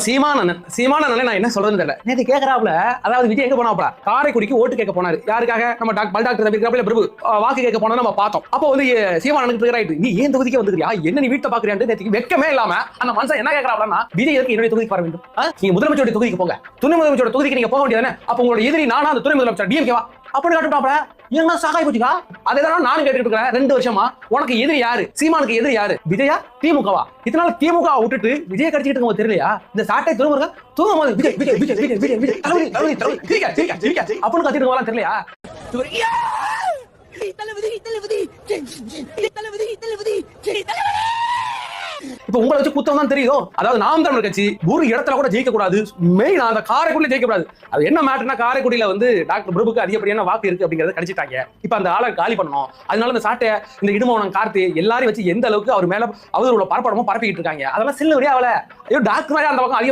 சீமான நான் என்ன சொல்றதுன்னு தெரியல. நேத்து கேக்குறாப்ல, அதாவது விஜய் எங்க போனாப்ல, காரைக்குடிக்கு ஓட்டு கேட்க போனாரு. யாருக்காக? நம்ம பல் டாக்டர் தம்பிக்காப்ல பிரபு வாக்கு கேட்க போனா நம்ம பார்த்தோம். அப்போ வந்து சீமானனுக்கு ரைட், நீ ஏன் தொகுதிக்கு வந்துக்கிறியா, என்ன நீ வீட்டை பாக்குறியான்னு நேத்துக்கு வெக்கமே இல்லாம அந்த மனுஷன் என்ன கேட்கறாப்லன்னா, விஜய் எதுக்கு என்னுடைய தொகுதிக்கு வர வேண்டும்? நீங்க முதலமைச்சருடைய தொகுதிக்கு போங்க, துணை முதலமைச்சரோட தொகுதிக்கு நீங்க போக வேண்டியதானே. அப்ப உங்களோட எதிரி நானா அந்த துணை முதலமைச்சர் டிஎம்கேவா அப்படின்னு காட்டுட்டாப்ல. என்ன சாகாய் போச்சுக்கா? அதேதான் நானும் கேட்டுட்டு இருக்கிறேன் 2 வருஷமா. உனக்கு எதிரி யாரு? சீமானுக்கு எதிரி யாரு? விஜயா திமுகவா? இதனால திமுக விட்டுட்டு விஜய கடிச்சிட்டு இருக்கவங்க தெரியலையா? இந்த சாட்டை தூங்குறங்க தூங்கும் போது விஜய் விஜய் விஜய் விஜய் விஜய் விஜய் தளபதி தளபதி தளபதி சிரிக்க சிரிக்க சிரிக்க அப்படின்னு கத்திட்டு இருக்கவங்க தெரியலையா? தளபதி தளபதி தளபதி தளபதி இப்ப உங்களை வச்சு குத்தம் தான் தெரியும். அதாவது நாம் தமிழர் கட்சி ஒரு இடத்துல கூட ஜெயிக்க கூடாது, மெயின் அந்த காரைக்குடியில ஜெயிக்க கூடாது. அது என்ன மேட்டர்னா, காரைக்குடியில வந்து டாக்டர் பிரபுக்கு அதிகப்படியான வாக்கு இருக்கு அப்படிங்கறத கடிச்சிட்டாங்க. இப்ப அந்த ஆளை காலி பண்ணணும். அதனால இந்த சாட்டை, இந்த இடுமோனம் கார்த்தி எல்லாரையும் வச்சு எந்த அளவுக்கு அவர் மேல அவதூறுல பரப்படமோ பரப்பிக்கிட்டு இருக்காங்க. அதெல்லாம் சில்லு வரையா அவளை டாக்டர் அந்த பக்கம்